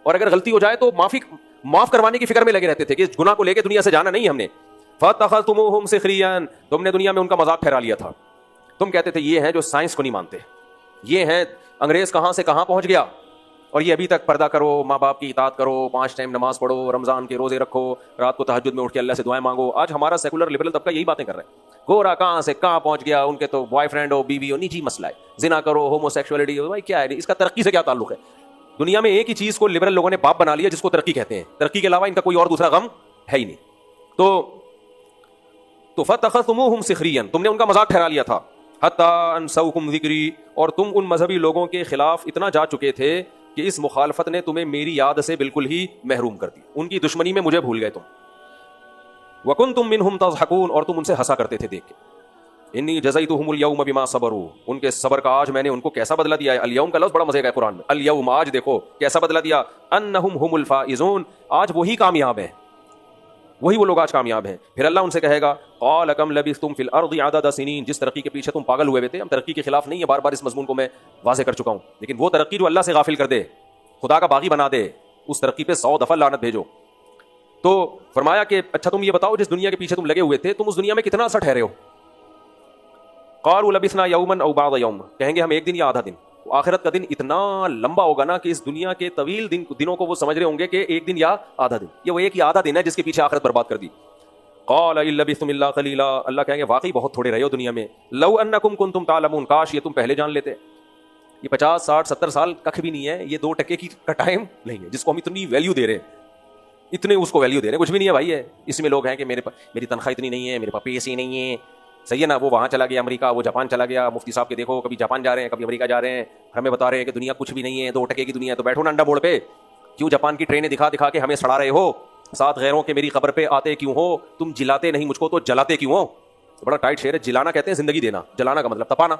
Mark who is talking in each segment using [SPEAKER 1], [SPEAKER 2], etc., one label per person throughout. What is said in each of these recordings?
[SPEAKER 1] اور اگر غلطی ہو جائے تو معاف کروانے کی فکر میں لگے رہتے تھے کہ اس گناہ کو لے کے دنیا سے جانا نہیں ہم نے. فَاتَّخَذْتُمُوهُمْ سِخْرِيًّا, تم نے دنیا میں ان کا مذاق ٹھہرا لیا تھا. تم کہتے تھے یہ ہیں جو سائنس کو نہیں مانتے, یہ ہیں انگریز کہاں سے کہاں پہنچ گیا, اور یہ ابھی تک پردہ کرو, ماں باپ کی اطاعت کرو, 5 ٹائم نماز پڑھو, رمضان کے روزے رکھو, رات کو تہجد میں اٹھ کے اللہ سے دعائیں مانگو. آج ہمارا سیکولر لبرل طبقہ یہی باتیں کر رہے ہیں. گورا کہاں سے کہاں پہنچ گیا, ان کے تو بوائے فرینڈ ہو, بیوی ہو, نجی مسئلہ ہے, زنا کرو, ہومو سیکشولیٹی ہو. بھائی کیا ہے اس کا ترقی سے کیا تعلق ہے؟ دنیا میں ایک ہی چیز کو لبرل لوگوں نے باپ بنا لیا جس کو ترقی کہتے ہیں. ترقی کے علاوہ ان کا کوئی اور دوسرا غم ہے ہی نہیں. تو فَاتَّخَذْتُمُوهُمْ سِخْرِيًّا, تم نے ان کا مذاق ٹھہرا لیا تھا. حَتَّىٰ أَنسَوْكُمْ ذِكْرِي, اور تم ان مذہبی لوگوں کے خلاف اتنا جا چکے تھے کہ اس مخالفت نے تمہیں میری یاد سے بالکل ہی محروم کر دی. ان کی دشمنی میں مجھے بھول گئے تم. وَكُنْتُمْ مِنْهُمْ تَضْحَكُونَ, اور تم ان سے ہنسا کرتے تھے دیکھ کے. انی جزیتہم اليوم بما صبروا, ان کے صبر کا آج میں نے ان کو کیسا بدلہ دیا ہے. الیوم کا لفظ بڑا مزے کا ہے قرآن میں. الیوم, آج دیکھو کیسا بدلہ دیا. انہم هم الفائزون, آج وہی کامیاب ہیں, وہی وہ لوگ آج کامیاب ہیں. پھر اللہ ان سے کہے گا قال کم لبثتم فی الارض عدد سنین, جس ترقی کے پیچھے تم پاگل ہوئے تھے. ہم ترقی کے خلاف نہیں ہے, بار بار اس مضمون کو میں واضح کر چکا ہوں, لیکن وہ ترقی جو اللہ سے غافل کر دے, خدا کا باغی بنا دے, اس ترقی پہ 100 دفعہ لعنت بھیجو. تو فرمایا کہ اچھا تم یہ بتاؤ جس دنیا کے پیچھے تم لگے ہوئے تھے, تم اس دنیا میں کتنا عرصہ ٹھہرے ہو. قالوا لبثنا یوما او بعض یوم, کہیں گے ہم ایک دن یا آدھا دن. آخرت کا دن اتنا لمبا ہوگا نا کہ اس دنیا کے طویل دنوں کو وہ سمجھ رہے ہوں گے کہ ایک دن یا آدھا دن. یہ وہ ایک یا آدھا دن ہے جس کے پیچھے آخرت برباد کر دی. قال ان لبثتم الا قليلا, اللہ کہیں گے واقعی بہت تھوڑے رہے ہو دنیا میں. لو انکم کنتم تعلمون, کاش یہ تم پہلے جان لیتے. یہ 50 60 70 سال ککھ بھی نہیں ہے, یہ 2% کا ٹائم نہیں ہے جس کو ہم اتنی ویلیو دے رہے ہیں, اتنے اس کو ویلیو دے رہے ہیں. کچھ بھی نہیں ہے بھائی. ہے اس میں لوگ ہیں کہ میری تنخواہ اتنی نہیں ہے, میرے پاس پیسے نہیں ہے, صحیح ہے نا, وہ وہاں چلا گیا امریکہ, وہ جاپان چلا گیا. مفتی صاحب کے دیکھو کبھی جاپان جا رہے ہیں, کبھی امریکہ جا رہے ہیں, ہمیں بتا رہے ہیں کہ دنیا کچھ بھی نہیں ہے, 2% کی دنیا ہے. تو بیٹھو نا انڈا بورڈ پہ, کیوں جاپان کی ٹرینیں دکھا دکھا کے ہمیں سڑا رہے ہو. ساتھ غیروں کے میری قبر پہ آتے کیوں ہو, تم جلاتے نہیں مجھ کو تو جلاتے کیوں ہو. بڑا ٹائٹ شعر ہے. جلانا کہتے ہیں زندگی دینا, جلانا کا مطلب تپانا.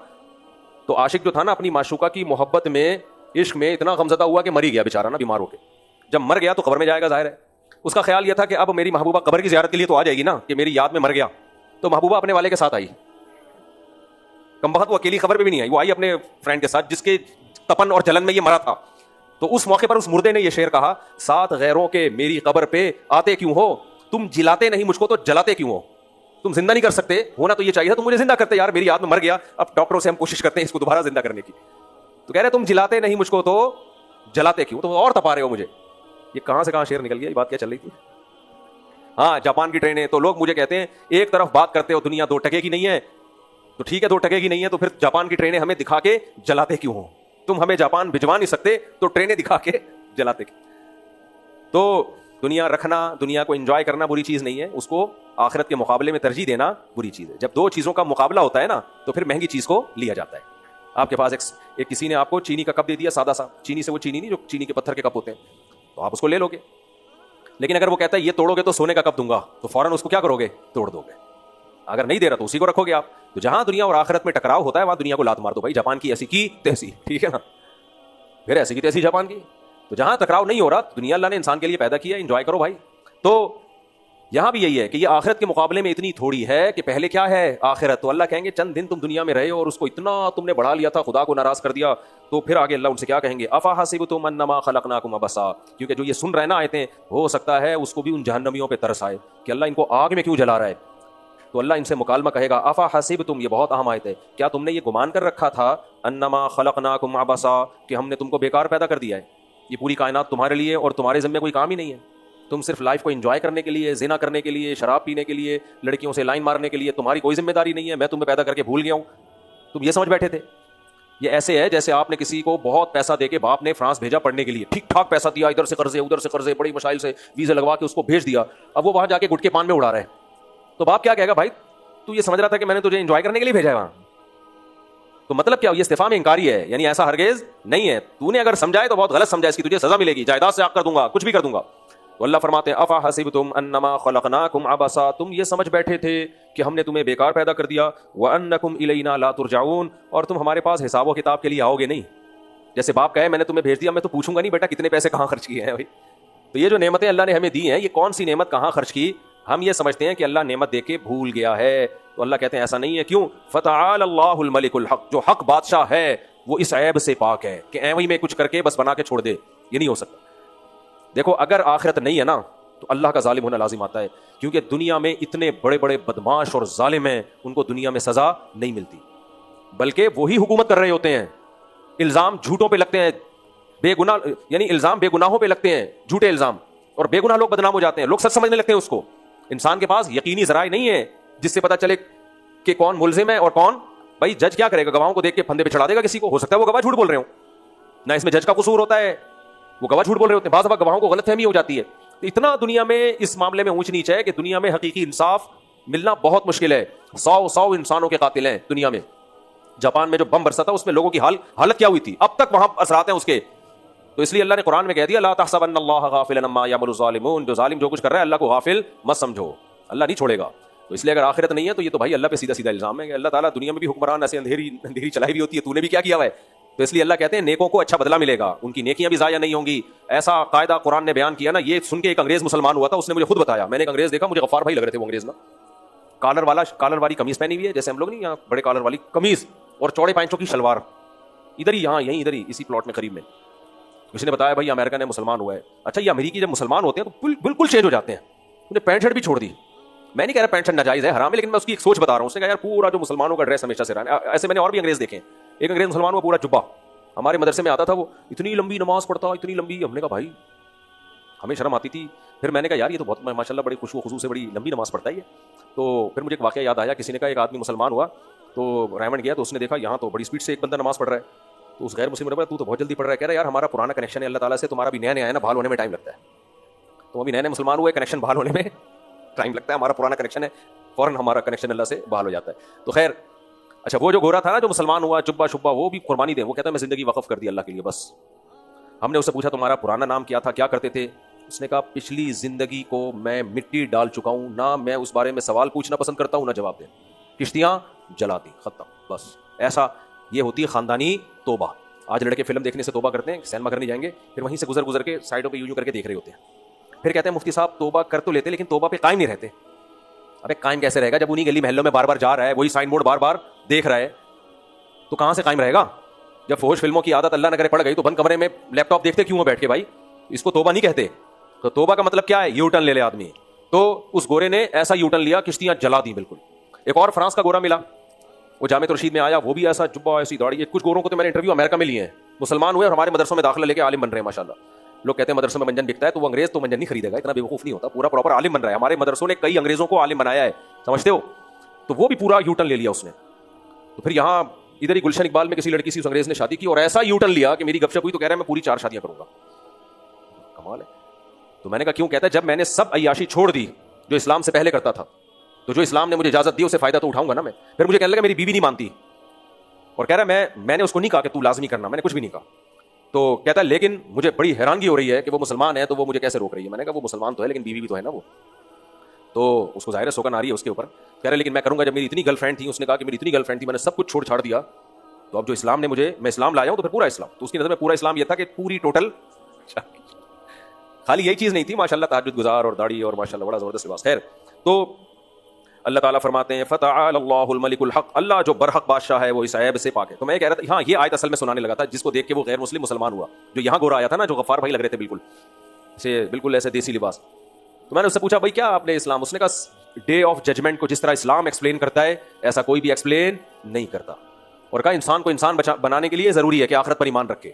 [SPEAKER 1] تو عاشق جو تھا نا اپنی معشوقہ کی محبت میں, عشق میں اتنا غمزدہ ہوا کہ مر ہی گیا بیچارہ نا, بیمار ہو کے. جب مر گیا تو قبر میں جائے گا, ظاہر ہے. اس کا خیال یہ تھا کہ اب میری محبوبہ قبر کی زیارت کے لیے تو آ جائے گی نا, کہ میری یاد میں مر گیا. تو محبوبہ اپنے والے کے ساتھ آئی. کم بخت وہ اکیلی قبر پہ بھی نہیں آئی, وہ آئی اپنے فرینڈ کے ساتھ جس کے تپن اور جلن میں یہ مرا تھا. تو اس موقع پر اس مردے نے یہ شعر کہا, ساتھ غیروں کے میری قبر پہ آتے کیوں ہو, تم جلاتے نہیں مجھ کو تو جلاتے کیوں ہو. تم زندہ نہیں کر سکتے, ہونا تو یہ چاہیے تھا تم مجھے زندہ کرتے. یار میری یاد میں مر گیا, اب ڈاکٹروں سے ہم کوشش کرتے ہیں اس کو دوبارہ زندہ کرنے کی. تو کہہ رہے تم جلاتے نہیں مجھ کو تو جلاتے کیوں, تو اور تپا رہے ہو مجھے. یہ کہاں سے کہاں شعر نکل گیا, یہ بات کیا چل رہی تھی. ہاں جاپان کی ٹرینیں, تو لوگ مجھے کہتے ہیں ایک طرف بات کرتے ہو دنیا 2% کی نہیں ہے, تو ٹھیک ہے 2% کی نہیں ہے, تو پھر جاپان کی ٹرینیں ہمیں دکھا کے جلاتے کیوں ہو. تم ہمیں جاپان بھجوا نہیں سکتے تو ٹرینیں دکھا کے جلاتے کیوں. تو دنیا رکھنا, دنیا کو انجوائے کرنا بری چیز نہیں ہے, اس کو آخرت کے مقابلے میں ترجیح دینا بری چیز ہے. جب 2 چیزوں کا مقابلہ ہوتا ہے نا تو پھر مہنگی چیز کو لیا جاتا ہے. آپ کے پاس ایک کسی نے آپ کو چینی کا کپ دے دیا, سادہ سا چینی سے, وہ چینی نہیں جو چینی کے پتھر کے کپ ہوتے ہیں, تو آپ اس کو لے لو گے. لیکن اگر وہ کہتا ہے یہ توڑو گے تو سونے کا کپ دوں گا, تو فوراً اس کو کیا کرو گے, توڑ دو گے. اگر نہیں دے رہا تو اسی کو رکھو گے آپ. تو جہاں دنیا اور آخرت میں ٹکراؤ ہوتا ہے وہاں دنیا کو لات مار دو. بھائی جاپان کی ایسی کی تیسی, ٹھیک ہے نا, پھر ایسی کی تیسی جاپان کی. تو جہاں ٹکراؤ نہیں ہو رہا, دنیا اللہ نے انسان کے لیے پیدا کیا, انجوائے کرو بھائی. تو یہاں بھی یہی ہے کہ یہ آخرت کے مقابلے میں اتنی تھوڑی ہے کہ پہلے کیا ہے آخرت. تو اللہ کہیں گے چند دن تم دنیا میں رہے ہو اور اس کو اتنا تم نے بڑھا لیا تھا, خدا کو ناراض کر دیا. تو پھر آگے اللہ ان سے کیا کہیں گے, افحسبتم انما خلقناکم عبثا, کیونکہ جو یہ سن رہے نا آیتیں, ہو سکتا ہے اس کو بھی ان جہنمیوں پہ ترس آئے کہ اللہ ان کو آگ میں کیوں جلا رہا ہے. تو اللہ ان سے مکالمہ کہے گا, افحسبتم, یہ بہت اہم آیت ہے, کیا تم نے یہ گمان کر رکھا تھا, انما خلقناکم عبثا, کہ ہم نے تم کو بیکار پیدا کر دیا ہے. یہ پوری کائنات تمہارے لیے اور تمہارے ذمہ کوئی کام ہی نہیں ہے. تم صرف لائف کو انجوائے کرنے کے لیے, زنا کرنے کے لیے, شراب پینے کے لیے, لڑکیوں سے لائن مارنے کے لیے, تمہاری کوئی ذمہ داری نہیں ہے. میں تمہیں پیدا کر کے بھول گیا ہوں, تم یہ سمجھ بیٹھے تھے. یہ ایسے ہے جیسے آپ نے کسی کو بہت پیسہ دے کے, باپ نے فرانس بھیجا پڑھنے کے لیے, ٹھیک ٹھاک پیسہ دیا, ادھر سے قرضے ادھر سے قرضے, بڑی مشائل سے ویزے لگوا کے اس کو بھیج دیا. اب وہ وہاں جا کے گٹکے پان میں اڑا رہے ہیں. تو باپ کیا کہے گا, بھائی تو یہ سمجھ رہا تھا کہ میں نے تجھے انجوائے کرنے کے لیے بھیجا ہے وہاں. تو مطلب کیا, یہ استفہام انکاری ہے, یعنی ایسا ہرگز نہیں ہے. تو نے اگر سمجھائے تو بہت غلط سمجھا, اس کی تجھے سزا ملے گی, جائیداد سے آگ کر دوں گا, کچھ بھی کر دوں گا. تو اللہ فرماتے ہیں افحسبتم انما خلقناکم عبثا, تم یہ سمجھ بیٹھے تھے کہ ہم نے تمہیں بیکار پیدا کر دیا, وانکم الینا لا ترجعون, اور تم ہمارے پاس حساب و کتاب کے لیے آؤ گے نہیں. جیسے باپ کہے میں نے تمہیں بھیج دیا, میں تو پوچھوں گا نہیں بیٹا کتنے پیسے کہاں خرچ کیے ہیں بھائی. تو یہ جو نعمتیں اللہ نے ہمیں دی ہیں, یہ کون سی نعمت کہاں خرچ کی, ہم یہ سمجھتے ہیں کہ اللہ نعمت دے کے بھول گیا ہے. تو اللہ کہتے ہیں ایسا نہیں ہے. کیوں, فتعال اللہ الملک الحق, جو حق بادشاہ ہے وہ اس عیب سے پاک ہے کہ ایویں میں کچھ کر کے بس بنا کے چھوڑ دے, یہ نہیں ہو سکتا. دیکھو اگر آخرت نہیں ہے نا تو اللہ کا ظالم ہونا لازم آتا ہے، کیونکہ دنیا میں اتنے بڑے بڑے بدماش اور ظالم ہیں، ان کو دنیا میں سزا نہیں ملتی، بلکہ وہی حکومت کر رہے ہوتے ہیں، الزام جھوٹوں پہ لگتے ہیں، بے گناہ یعنی الزام بے گناہوں پہ لگتے ہیں، جھوٹے الزام، اور بے گناہ لوگ بدنام ہو جاتے ہیں، لوگ سچ سمجھنے لگتے ہیں اس کو۔ انسان کے پاس یقینی ذرائع نہیں ہے جس سے پتا چلے کہ کون ملزم ہے اور کون، بھائی جج کیا کرے گا؟ گواہوں کو دیکھ کے پھندے پہ چڑھا دے گا کسی کو؟ ہو سکتا ہے وہ گواہ جھوٹ بول رہے ہوں، نہ اس میں جج کا قصور ہوتا ہے، وہ گواہ جھوٹ بول رہے ہوتے ہیں، بعض دفعہ گواہوں کو غلط فہمی ہو جاتی ہے۔ تو اتنا دنیا میں اس معاملے میں اونچ نیچ ہے کہ دنیا میں حقیقی انصاف ملنا بہت مشکل ہے، 100 انسانوں کے قاتل ہیں دنیا میں۔ جاپان میں جو بم برسا تھا اس میں لوگوں کی حالت کیا ہوئی تھی، اب تک وہاں اثرات ہیں اس کے۔ تو اس لیے اللہ نے قرآن میں کہہ دیا لا تحسبن اللہ غافلا عما یعمل الظالمون، جو ظالم جو کچھ کر رہا ہے اللہ کو غافل مت سمجھو، اللہ نہیں چھوڑے گا۔ تو اس لیے اگر آخرت نہیں ہے تو یہ تو بھائی اللہ پہ سیدھا سیدھا الزام ہے کہ اللہ تعالیٰ دنیا میں بھی حکمران ایسے اندھیری چلائی بھی ہوتی ہے، تو نے بھی کیا ہوا ہے۔ تو اس لیے اللہ کہتے ہیں نیکوں کو اچھا بدلہ ملے گا، ان کی نیکیاں بھی ضائع نہیں ہوں گی، ایسا قاعدہ قرآن نے بیان کیا نا۔ یہ سن کے ایک انگریز مسلمان ہوا تھا، اس نے مجھے خود بتایا، میں نے ایک انگریز دیکھا، مجھے غفار بھائی لگ رہے تھے وہ انگریز نا، کالر والی قمیض پہنی ہوئی ہے جیسے ہم لوگ نہیں، یہاں بڑے کالر والی قمیض اور چوڑے پائنچوں کی شلوار، ادھر ہی یہاں یہیں ادھر ہی اسی پلاٹ میں قریب میں۔ اس نے بتایا بھائی امریکہ نے مسلمان ہوا ہے۔ اچھا یہ امریکی جب مسلمان ہوتے ہیں تو بالکل چینج ہو جاتے ہیں، انہیں پینٹ شرٹ بھی چھوڑ دی۔ میں نہیں کہہ رہا پینٹ شرٹ ناجائز ہے، حرام ہے، لیکن میں اس کی ایک سوچ بتا رہا ہوں۔ اس نے کہا یار پورا جو مسلمانوں کا ڈریس ہمیشہ سے رہا ہے، ایسے میں نے اور بھی انگریز دیکھے ہیں۔ ایک انگریز مسلمان ہوا پورا جبہ، ہمارے مدرسے میں آتا تھا، وہ اتنی لمبی نماز پڑھتا، اتنی لمبی، ہم نے کہا بھائی ہمیں شرم آتی تھی۔ پھر میں نے کہا یار یہ تو بہت ماشاءاللہ بڑی خوشو خضوع سے بڑی لمبی نماز پڑھتا ہے یہ۔ تو پھر مجھے ایک واقعہ یاد آیا، کسی نے کہا ایک آدمی مسلمان ہوا تو ریمنڈ گیا تو اس نے دیکھا یہاں تو بڑی اسپیڈ سے ایک بندہ نماز پڑھ رہا ہے، تو اس غیر مسلم نے بولا تو بہت جلدی پڑھ رہا ہے۔ کہہ رہا ہے یار ہمارا پرانا کنیکشن ہے اللہ تعالیٰ سے، تمہارا بھی نیا نیا ہے نا، بحال ہونے میں ٹائم لگتا ہے، تو ابھی نئے نئے مسلمان ہوئے، کنیکشن بحال ہونے میں ٹائم لگتا ہے، ہمارا پرانا کنیکشن ہے، فوراً ہمارا کنیکشن اللہ سے بحال ہو جاتا ہے۔ تو خیر اچھا وہ جو گورا تھا نا جو مسلمان ہوا جبہ شبہ، وہ بھی قربانی دے، وہ کہتا ہے میں زندگی وقف کر دی اللہ کے لیے بس۔ ہم نے اس سے پوچھا تمہارا پرانا نام کیا تھا، کیا کرتے تھے؟ اس نے کہا پچھلی زندگی کو میں مٹی ڈال چکا ہوں، نہ میں اس بارے میں سوال پوچھنا پسند کرتا ہوں نہ جواب دیں، کشتیاں جلا دی، ختم بس۔ ایسا یہ ہوتی ہے خاندانی توبہ۔ آج لڑکے فلم دیکھنے سے توبہ کرتے ہیں، سینما گھر نہیں جائیں گے، پھر وہیں سے گزر کے سائڈوں پہ یوں کر کے دیکھ رہے ہوتے ہیں، پھر کہتے ہیں مفتی صاحب توبہ کر تو لیتے لیکن توبہ پہ قائم نہیں رہتے۔ ابے قائم کیسے رہے گا جب انہیں گلی محلوں میں بار بار جا رہا ہے، وہی سائن بورڈ بار بار دیکھ رہا ہے، تو کہاں سے قائم رہے گا؟ جب فوش فلموں کی عادت اللہ نہ کرے پڑ گئی تو بند کمرے میں لیپ ٹاپ دیکھتے کیوں ہو بیٹھ کے بھائی؟ اس کو توبہ نہیں کہتے۔ تو توبہ کا مطلب کیا ہے؟ یو ٹرن لے لے آدمی۔ تو اس گورے نے ایسا یو ٹرن لیا، کشتیاں جلا دی بالکل۔ ایک اور فرانس کا گورا ملا، وہ جامع رشید میں آیا، وہ بھی ایسا جبہ ایسی داڑھی۔ کچھ گوروں کو تو میں نے انٹرویو امریکہ میں لیے ہیں، مسلمان ہوئے اور ہمارے مدرسوں میں داخلہ لے کے عالم بن رہے ہیں ماشاءاللہ۔ لوگ کہتے ہیں مدرسوں میں منجن بکتا ہے، تو وہ انگریز تو منجن نہیں خریدے گا، اتنا بیوقوف نہیں ہوتا، پورا پراپر عالم بن رہا ہے۔ ہمارے مدرسوں نے کئی انگریزوں کو عالم بنایا ہے، سمجھتے ہو؟ تو وہ بھی پورا یو ٹرن لے لیا اس نے۔ تو پھر یہاں ادھر ہی گلشن اقبال میں کسی لڑکی سے اس انگریز نے شادی کی اور ایسا یو ٹرن لیا کہ میری گپ شپ ہوئی تو کہہ رہا ہے میں پوری 4 شادیاں کروں گا۔ کمال ہے۔ تو میں نے کہا کیوں؟ کہتا ہے جب میں نے سب عیاشی چھوڑ دی جو اسلام سے پہلے کرتا تھا، تو جو اسلام نے مجھے اجازت دی اسے فائدہ تو اٹھاؤں گا نا میں۔ پھر مجھے کہنے لگا میری بیوی نہیں مانتی، اور کہہ رہا ہے میں نے اس کو نہیں کہا کہ تو لازمی کرنا، میں نے کچھ بھی نہیں کہا۔ تو کہتا ہے لیکن مجھے بڑی حیرانگی ہو رہی ہے کہ وہ مسلمان ہے تو وہ مجھے کیسے روک رہی ہے۔ میں نے کہا وہ مسلمان تو ہے لیکن بیوی بھی تو ہے نا وہ، تو اس کو ظاہر ہے سوگن آ رہی ہے اس کے اوپر۔ کہہ رہا ہے لیکن میں کروں گا، جب میری اتنی گرل فرینڈ تھی، اس نے کہا کہ میری اتنی گرل فرینڈ تھی میں نے سب کچھ چھوڑ دیا، تو اب جو اسلام نے مجھے، میں اسلام لایا ہوں تو پھر پورا اسلام۔ تو اس کی نظر میں پورا اسلام یہ تھا کہ پوری ٹوٹل، خالی یہی چیز نہیں تھی، ماشاءاللہ تہجد گزار اور داڑھی اور ماشاءاللہ بڑا زبردست لباس۔ خیر تو اللہ تعالیٰ فرماتے ہیں فتعال اللہ الملک الحق، اللہ جو برحق بادشاہ ہے وہ اس عیب سے پاک ہے۔ تو میں کہہ رہا تھا ہاں یہ آیت اصل میں سنانے لگا تھا جس کو دیکھ کے وہ غیر مسلم مسلمان ہوا، جو یہاں گورا آیا تھا نا، جو غفار بھائی لگ رہے تھے بالکل ایسے دیسی لباس۔ تو میں نے اس سے پوچھا بھائی کیا آپ نے اسلام؟ اس نے کہا ڈے آف ججمنٹ کو جس طرح اسلام ایکسپلین کرتا ہے ایسا کوئی بھی ایکسپلین نہیں کرتا، اور کہا انسان کو انسان بنانے کے لیے ضروری ہے کہ آخرت پر ایمان رکھے۔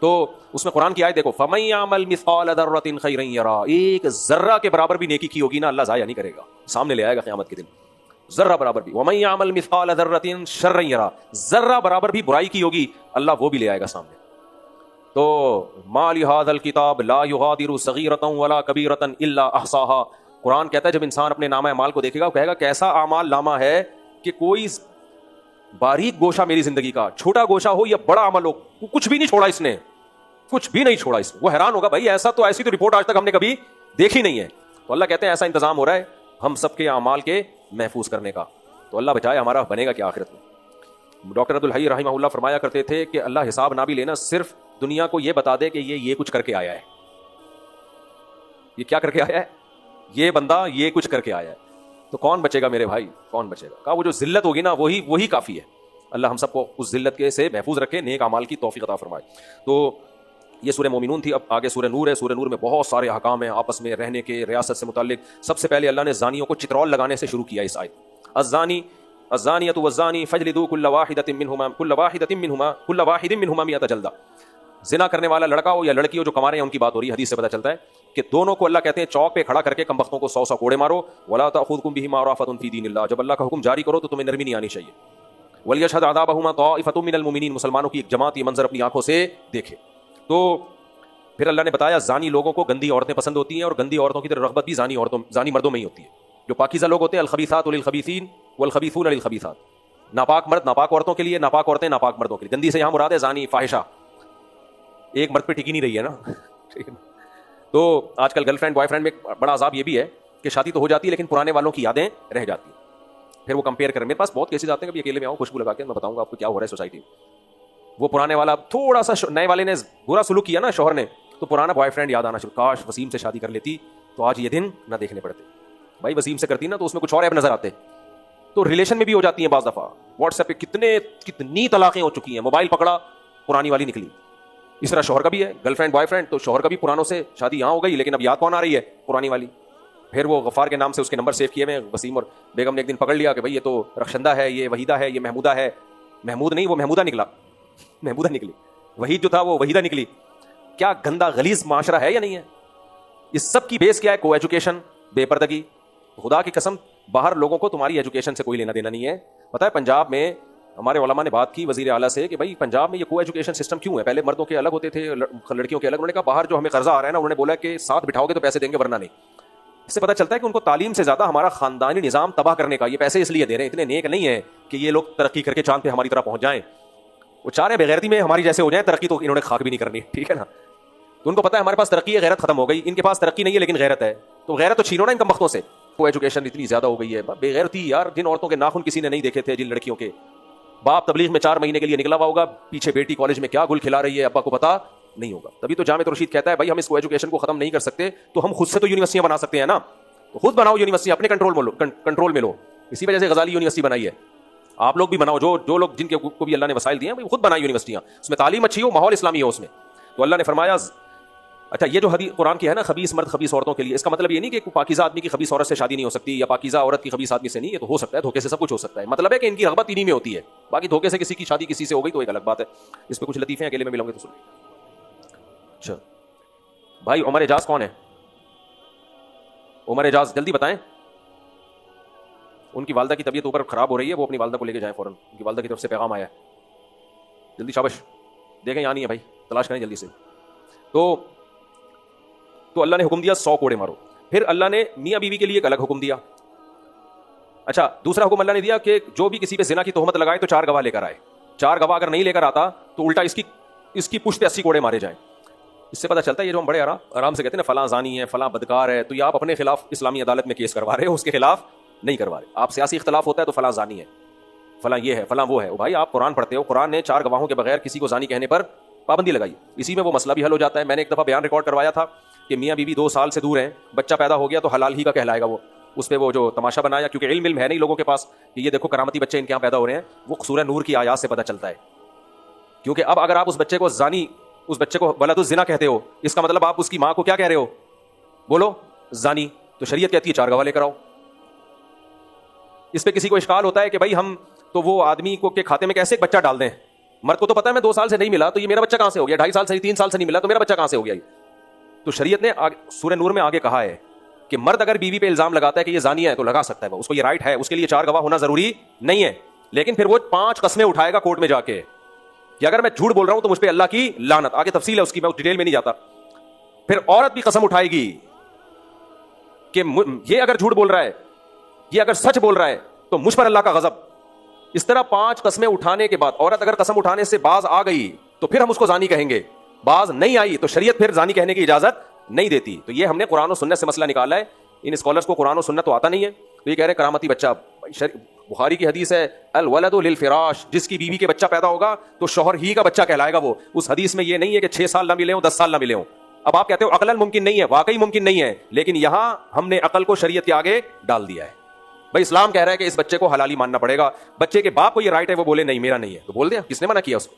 [SPEAKER 1] تو اس میں قرآن کی آیت دیکھو فَمَن يَعْمَلْ مِثْقَالَ ذَرَّةٍ خَيْرًا يَرَهُ، ایک ذرہ کے برابر بھی نیکی کی ہوگی نا اللہ ضائع نہیں کرے گا، سامنے لے آئے گا قیامت کے دن، ذرہ برابر بھی۔ وَمَن يَعْمَلْ مِثْقَالَ ذَرَّةٍ شَرًّا يَرَهُ، ذرہ برابر بھی برائی کی ہوگی اللہ وہ بھی لے آئے گا سامنے۔ تو مَا لِهَٰذَا الْكِتَابِ لَا يُغَادِرُ صَغِيرَةً وَلَا كَبِيرَةً إِلَّا أَحْصَاهَا، قرآن کہتا ہے جب انسان اپنے نامہ اعمال کو دیکھے گا وہ کہے گا کیسا اعمال نامہ ہے کہ کوئی باریک گوشہ میری زندگی کا، چھوٹا گوشہ ہو یا بڑا عمل ہو، کچھ بھی نہیں چھوڑا اس نے، کچھ بھی نہیں چھوڑا اس نے۔ وہ حیران ہوگا بھائی ایسا تو، ایسی تو رپورٹ آج تک ہم نے کبھی دیکھی نہیں ہے۔ تو اللہ کہتے ہیں ایسا انتظام ہو رہا ہے ہم سب کے اعمال کے محفوظ کرنے کا۔ تو اللہ بچائے ہمارا بنے گا کیا آخرت میں۔ ڈاکٹر عبدالحی رحمہ اللہ فرمایا کرتے تھے کہ اللہ حساب نہ بھی لینا، صرف دنیا کو یہ بتا دے کہ یہ کچھ کر کے آیا ہے، یہ کیا کر کے آیا ہے، یہ بندہ یہ کچھ کر کے آیا ہے، تو کون بچے گا میرے بھائی، کون بچے گا؟ کہا وہ جو ذلت ہوگی نا وہی کافی ہے۔ اللہ ہم سب کو اس ذلت کے سے محفوظ رکھے، نیک اعمال کی توفیق عطا فرمائے۔ تو یہ سورہ مومنون تھی. اب آگے سورہ نور ہے. سورہ نور میں بہت سارے احکام ہیں آپس میں رہنے کے, ریاست سے متعلق. سب سے پہلے اللہ نے زانیوں کو چترول لگانے سے شروع کیا اس آیت. الزانی الزانیۃ والزانی فاجلدوا كل واحد منهما 100 جلدہ. زنا کرنے والا لڑکا ہو یا لڑکی ہو جو کما رہے ہیں ان کی بات ہو رہی ہے. حدیث سے پتہ چلتا ہے کہ دونوں کو اللہ کہتے ہیں چوک پہ کھڑا کر کے کمبختوں کو 100 کوڑے مارو. ولا تأخذكم بهما رأفة في دين الله. جب اللہ کا حکم جاری کرو تو تمہیں نرمی نہیں آنی چاہیے. ولیشهد عذابهما طائفة من المؤمنین. مسلمانوں کی ایک جماعت یہ منظر اپنی آنکھوں سے دیکھے. تو پھر اللہ نے بتایا زانی لوگوں کو گندی عورتیں پسند ہوتی ہیں, اور گندی عورتوں کی طرف رغبت بھی زانی مردوں میں ہی ہوتی ہے. جو پاکیزہ لوگ ہوتے ہیں الخبیثات للخبیثین والخبیثون للخبیثات. ناپاک مرد ناپاک عورتوں کے لیے, ناپاک عورتیں ناپاک مردوں کے لیے. گندی سے یہاں مراد ہے زانی, فاحشہ. ایک مرد پہ ٹکی نہیں رہی ہے نا. تو آج کل گرل فرینڈ بوائے فرینڈ میں بڑا عذاب یہ بھی ہے کہ شادی تو ہو جاتی ہے لیکن پرانے والوں کی یادیں رہ جاتی ہیں. پھر وہ کمپیئر کریں. میرے پاس بہت کیسز آتے ہیں, کبھی اکیلے میں آؤں خوشبو لگا کے میں بتاؤں گا آپ کو کیا ہو رہا ہے سوسائٹی میں. وہ پرانے والا تھوڑا سا نئے والے نے برا سلوک کیا نا شوہر نے, تو پرانا بوائے فرینڈ یاد آنا شروع. کاش وسیم سے شادی کر لیتی تو آج یہ دن نہ دیکھنے پڑتے. بھائی وسیم سے کرتی نا تو اس میں کچھ اور ایپ نظر آتے. تو ریلیشن میں بھی ہو جاتی ہیں بعض دفعہ. واٹس ایپ پہ کتنی طلاقیں ہو چکی ہیں. موبائل پکڑا پرانی والی نکلی. اس طرح شوہر کا بھی ہے, گرل فرینڈ بوائے فرینڈ, تو شوہر کا بھی پرانوں سے شادی یہاں ہو گئی لیکن اب یاد کون آ رہی ہے, پرانی والی. پھر وہ غفار کے نام سے اس کے نمبر سیو کیے میں, وسیم اور بیگم نے ایک دن پکڑ لیا کہ بھائی یہ تو رخشندہ ہے, یہ وحیدہ ہے, یہ محمودہ ہے. محمود نہیں, وہ محمودہ نکلا. محمودہ نکلی. وحید جو تھا وہ وحیدہ نکلی. کیا گندا غلیظ معاشرہ ہے یا نہیں ہے. اس سب کی بیس کیا ہے, کو ایجوکیشن, بے پردگی. خدا کی قسم باہر لوگوں کو تمہاری ایجوکیشن سے کوئی لینا دینا نہیں ہے. پتہ ہے پنجاب میں ہمارے علماء نے بات کی وزیر اعلیٰ سے کہ بھائی پنجاب میں یہ کو ایجوکیشن سسٹم کیوں ہے. پہلے مردوں کے الگ ہوتے تھے, لڑکیوں کے الگ. انہوں نے کہا باہر جو ہمیں قرضہ آ رہا ہے نا, انہوں نے بولا کہ ساتھ بٹھاؤ گے تو پیسے دیں گے ورنہ نہیں. اس سے پتہ چلتا ہے کہ ان کو تعلیم سے زیادہ ہمارا خاندانی نظام تباہ کرنے کا. یہ پیسے اس لیے دے رہے ہیں, اتنے نیک نہیں ہیں کہ یہ لوگ ترقی کر کے چاند پہ ہماری طرح پہنچ جائیں. وہ چاہ رہے بغیرتی میں ہماری جیسے ہو جائیں. ترقی تو انہوں نے خاک بھی نہیں کرنی, ٹھیک ہے نا. تو ان کو پتا ہے ہمارے پاس ترقی ہے, غیرت ختم ہو گئی. ان کے پاس ترقی نہیں ہے لیکن غیرت ہے, تو غیرت تو چھینو نا ان کمبختوں سے. کو ایجوکیشن اتنی زیادہ ہو گئی ہے. بے غیرتی یار, جن عورتوں کے ناخن کسی نے نہیں دیکھے تھے, جن لڑکیوں کے باپ تبلیغ میں 4 مہینے کے لیے نکلا ہوا ہوگا, پیچھے بیٹی کالج میں کیا گل کھلا رہی ہے ابا کو پتا نہیں ہوگا. تبھی تو جامع رشید کہتا ہے بھائی ہم اس کو ایجوکیشن کو ختم نہیں کر سکتے تو ہم خود سے تو یونیورسٹیاں بنا سکتے ہیں نا. تو خود بناؤ یونیورسٹی, اپنے کنٹرول میں لو. اسی وجہ سے غزالی یونیورسٹی بنائی ہے. آپ لوگ بھی بناؤ, جو لوگ جن کے کو بھی اللہ نے وسائل دیے ہیں, خود بنائیں یونیورسٹیاں. اس میں تعلیم اچھی ہو, ماحول اسلامی ہو اس میں. تو اللہ نے فرمایا اچھا یہ جو حدیث قرآن کی ہے نا, خبیث مرد خبیث عورتوں کے لیے, اس کا مطلب یہ نہیں کہ پاکیزہ آدمی کی خبیث عورت سے شادی نہیں ہو سکتی, یا پاکیزہ عورت کی خبیث آدمی سے نہیں. یہ تو ہو سکتا ہے, دھوکے سے سب کچھ ہو سکتا ہے. مطلب ہے کہ ان کی رغبت انہی میں ہوتی ہے. باقی دھوکے سے کسی کی شادی کسی سے ہو گئی تو ایک الگ بات ہے. اس پہ کچھ لطیفے اکیلے میں ملوں گے تو سن. اچھا بھائی عمر اعجاز کون ہے؟ عمر اعجاز جلدی بتائیں. ان کی والدہ کی طبیعت اوپر خراب ہو رہی ہے, وہ اپنی والدہ کو لے کے جائیں فوراً. ان کی والدہ کی طرف سے پیغام آیا ہے. جلدی شابش, دیکھیں یہاں نہیں ہے بھائی, تلاش کریں جلدی سے. تو اللہ نے حکم دیا 100 کوڑے مارو. پھر اللہ نے میاں بیوی کے لیے ایک الگ حکم دیا. اچھا دوسرا حکم اللہ نے دیا کہ جو بھی کسی پہ زنا کی تہمت لگائے تو 4 گواہ لے کر آئے. 4 گواہ اگر نہیں لے کر آتا تو الٹا اس کی پشت پہ 80 کوڑے مارے جائیں. اس سے پتہ چلتا ہے یہ جو ہم بڑے آرام سے کہتے ہیں نا فلاں زانی ہے, فلاں بدکار ہے, تو یہ آپ اپنے خلاف اسلامی عدالت میں کیس کروا رہے ہو, اس کے خلاف نہیں کروا رہے. آپ سیاسی اختلاف ہوتا ہے تو فلاں زانی ہے, فلاں یہ ہے, فلاں وہ ہے. بھائی آپ قرآن پڑھتے ہو, قرآن نے 4 گواہوں کے بغیر کسی کو زانی کہنے پر پابندی لگائی. اسی میں وہ مسئلہ بھی حل ہو جاتا ہے. میں نے ایک دفعہ بیان ریکارڈ کروایا تھا کہ میاں بیوی 2 سال سے دور ہیں, بچہ پیدا ہو گیا تو حلال ہی کا کہلائے گا. وہ اس پہ وہ جو تماشا بنایا, کیونکہ علم ہے نہیں لوگوں کے پاس کہ یہ دیکھو کرامتی بچے ان کے یہاں پیدا ہو رہے ہیں, وہ سورہ نور کی آیات سے پتہ چلتا ہے. کیونکہ اب اگر آپ اس بچے کو ولد الزنا کہتے ہو, اس کا مطلب آپ اس کی ماں کو کیا کہہ رہے ہو, بولو زانی. تو شریعت کہتی ہے 4 گواہ لے کر آؤ. اس پہ کسی کو اشکال ہوتا ہے کہ بھائی ہم تو وہ آدمی کو کے کھاتے میں کیسے ایک بچہ ڈال دیں. مرد کو تو پتا ہے میں 2 سال سے نہیں ملا تو یہ میرا بچہ کہاں سے ہو گیا, 2.5 سال سے 3 سال سے نہیں ملا تو میرا بچہ کہاں سے ہو گیا. تو شریعت نے سورہ نور میں آگے کہا ہے کہ مرد اگر بیوی پہ الزام لگاتا ہے کہ یہ زانی ہے تو لگا سکتا ہے, وہ اس کو یہ رائٹ ہے. اس کے لیے 4 گواہ ہونا ضروری نہیں ہے, لیکن پھر وہ 5 قسمیں اٹھائے گا کورٹ میں جا کے کہ اگر میں جھوٹ بول رہا ہوں تو مجھ پہ اللہ کی لعنت. آگے تفصیل ہے اس کی, میں ڈیٹیل میں نہیں جاتا. پھر عورت بھی قسم اٹھائے گی کہ یہ اگر جھوٹ بول رہا ہے, یہ اگر سچ بول رہا ہے تو مجھ پر اللہ کا غضب. اس طرح 5 قسمیں اٹھانے کے بعد عورت اگر قسم اٹھانے سے باز آ گئی تو پھر ہم اس کو زانی کہیں گے, باز نہیں آئی تو شریعت پھر زانی کہنے کی اجازت نہیں دیتی. تو یہ ہم نے قرآن و سنت سے مسئلہ نکالا ہے. ان اسکالرس کو قرآن و سنت تو آتا نہیں ہے, تو یہ کہہ رہے کرامتی بچہ. بخاری کی حدیث ہے الولد للفراش, جس کی بیوی کے بچہ پیدا ہوگا تو شوہر ہی کا بچہ کہلائے گا. وہ اس حدیث میں یہ نہیں ہے کہ 6 سال نہ ملے ہوں 10 سال نہ ملے ہوں. اب آپ کہتے ہو عقلاً ممکن نہیں ہے, واقعی ممکن نہیں ہے, لیکن یہاں ہم نے عقل کو شریعت کے آگے ڈال دیا ہے. بھائی اسلام کہہ رہا ہے کہ اس بچے کو حلالی ماننا پڑے گا. بچے کے باپ کو یہ رائٹ ہے, وہ بولے نہیں میرا نہیں ہے, تو بول دیا, کس نے منع کیا اس کو,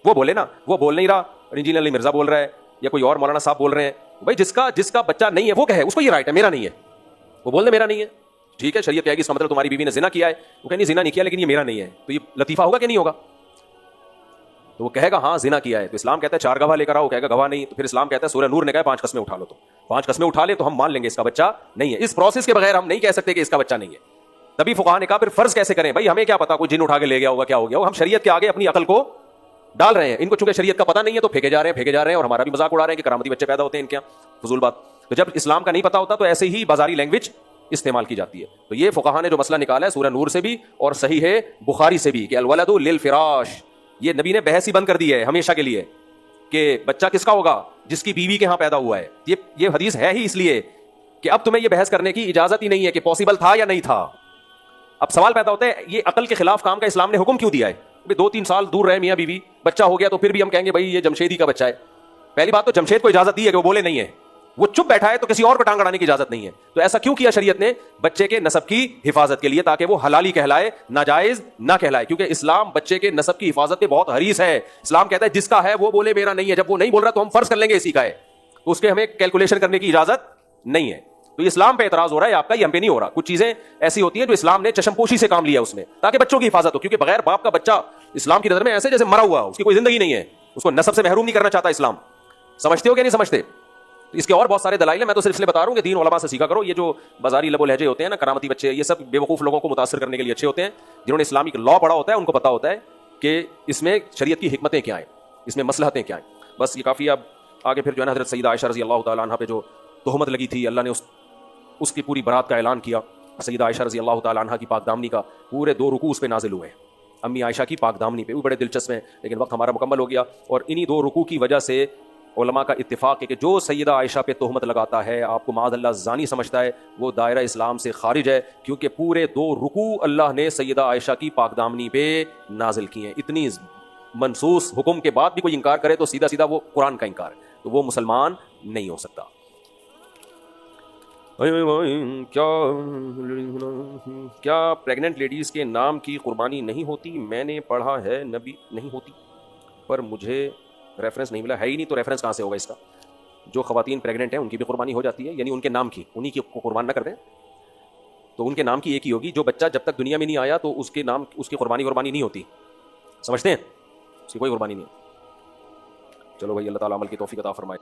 [SPEAKER 1] وہ بولے نا, وہ بول نہیں رہا. اور انجینئر علی مرزا بول رہا ہے یا کوئی اور مولانا صاحب بول رہے ہیں, بھائی جس کا بچہ نہیں ہے وہ کہے, اس کو یہ رائٹ ہے, میرا نہیں ہے, وہ بول دے میرا نہیں ہے, ٹھیک ہے, شریعت کہے گی اس کا مطلب تمہاری بیوی نے زنا کیا ہے, وہ کہیں زنا نہیں کیا لیکن یہ میرا نہیں ہے, تو یہ لطیفہ ہوگا کہ نہیں ہوگا؟ تو وہ کہے گا ہاں زنا کیا ہے, تو اسلام کہتا ہے 4 گواہ لے کر آؤ, کہے گا گواہ نہیں, تو پھر اسلام کہتا ہے سورہ نور نے کہا 5 قسمیں اٹھا لو, تو 5 قسمیں اٹھا لے تو ہم مان لیں گے اس کا بچہ نہیں ہے. اس پروسیس کے بغیر ہم نہیں کہہ سکتے کہ اس کا بچہ نہیں ہے. تبھی فقہا نے کہا پھر فرض کیسے کریں بھائی, ہمیں کیا پتا کوئی جن اٹھا کے لے گیا ہوگا, کیا ہو گیا ہوگا, ہم شریعت کے آگے اپنی عقل کو ڈال رہے ہیں. ان کو چونکہ شریعت کا پتہ نہیں ہے تو پھینکے جا رہے ہیں اور ہمارا بھی مذاق اڑا رہے ہیں کہ کرامتی بچے پیدا ہوتے ہیں ان کے یہاں, فضول بات. تو جب اسلام کا نہیں پتا ہوتا تو ایسے ہی بازاری لینگویج استعمال کی جاتی ہے. تو یہ فقہا نے جو مسئلہ نکالا ہے سورہ نور سے بھی اور صحیح ہے بخاری سے بھی کہ الولد للفراش, یہ نبی نے بحث ہی بند کر دی ہے ہمیشہ کے لیے کہ بچہ کس کا ہوگا, جس کی بیوی کے ہاں پیدا ہوا ہے. یہ حدیث ہے ہی اس لیے کہ اب تمہیں یہ بحث کرنے کی اجازت ہی نہیں ہے کہ پاسبل تھا یا نہیں تھا. اب سوال پیدا ہوتا ہے یہ عقل کے خلاف کام کا اسلام نے حکم کیوں دیا ہے؟ 2-3 سال دور رہے میاں بیوی, بچہ ہو گیا تو پھر بھی ہم کہیں گے بھائی یہ جمشیدی کا بچہ ہے. پہلی بات تو جمشید کو اجازت دی ہے کہ وہ بولے نہیں ہے, وہ چپ بیٹھا ہے تو کسی اور کو ٹانگ اڑانے کی اجازت نہیں ہے. تو ایسا کیوں کیا شریعت نے؟ بچے کے نسب کی حفاظت کے لیے, تاکہ وہ حلالی کہلائے ناجائز نہ کہلائے. کیونکہ اسلام بچے کے نسب کی حفاظت پہ بہت حریص ہے. اسلام کہتا ہے جس کا ہے وہ بولے میرا نہیں ہے, جب وہ نہیں بول رہا تو ہم فرض کر لیں گے اسی کا ہے, تو اس کے ہمیں کیلکولیشن کرنے کی اجازت نہیں ہے. تو اسلام پہ اعتراض ہو رہا ہے آپ کا, یہ ہم پہ نہیں ہو رہا. کچھ چیزیں ایسی ہوتی ہیں جو اسلام نے چشم پوشی سے کام لیا اس میں, تاکہ بچوں کی حفاظت ہو. کیونکہ بغیر باپ کا بچہ اسلام کی نظر میں ایسے جیسے مرا ہوا, اس کی کوئی زندگی نہیں ہے, اس کو نسب سے محروم نہیں کرنا چاہتا اسلام. سمجھتے ہو کہ نہیں سمجھتے؟ اس کے اور بہت سارے دلائل ہیں, میں تو صرف بتا رہا ہوں کہ دین علماء سے سیکھا کرو. یہ جو بازاری لب و لہجے ہوتے ہیں نا, کرامتی بچے, یہ سب بے وقوف لوگوں کو متاثر کرنے کے لیے اچھے ہوتے ہیں. جنہوں نے اسلامک لا پڑھا ہوتا ہے ان کو پتا ہوتا ہے کہ اس میں شریعت کی حکمتیں کیا ہیں, اس میں مصلحتیں کیا ہیں. بس یہ کافی. اب آگے پھر جو ہے نا حضرت سیدہ عائشہ رضی اللہ تعالیٰ عنہ پہ جو تہمت لگی تھی, اللہ نے اس کی پوری برات کا اعلان کیا. سیدہ عائشہ رضی اللہ تعالیٰ عنہ کی پاک دامنی کا پورے 2 رکوع اس پہ نازل ہوئے ہیں. امی عائشہ کی پاک دامنی پہ, وہ بڑے دلچسپ ہیں لیکن وقت ہمارا مکمل ہو گیا. اور انہی 2 رکوع کی وجہ سے علماء کا اتفاق ہے کہ جو سیدہ عائشہ پہ تہمت لگاتا ہے, آپ کو معاذ اللہ زانی سمجھتا ہے, وہ دائرہ اسلام سے خارج ہے. کیونکہ پورے 2 رکوع اللہ نے سیدہ عائشہ کی پاک دامنی پہ نازل کیے ہیں. اتنی منصوص حکم کے بعد بھی کوئی انکار کرے تو سیدھا سیدھا وہ قرآن کا انکار ہے, تو وہ مسلمان نہیں ہو سکتا. کیا پریگننٹ لیڈیز کے نام کی قربانی نہیں ہوتی؟ میں نے پڑھا ہے نبی نہیں ہوتی, پر مجھے ریفرنس نہیں ملا. ہے ہی نہیں تو ریفرنس کہاں سے ہوگا اس کا؟ جو خواتین پریگننٹ ہیں ان کی بھی قربانی ہو جاتی ہے, یعنی ان کے نام کی, انہی کی قربان نہ کر دیں تو ان کے نام کی ایک ہی ہوگی. جو بچہ جب تک دنیا میں نہیں آیا تو اس کے نام, اس کی قربانی نہیں ہوتی. سمجھتے ہیں؟ اس کی کوئی قربانی نہیں. چلو بھائی, اللہ تعالیٰ عمل کی توفیق عطا فرمائے.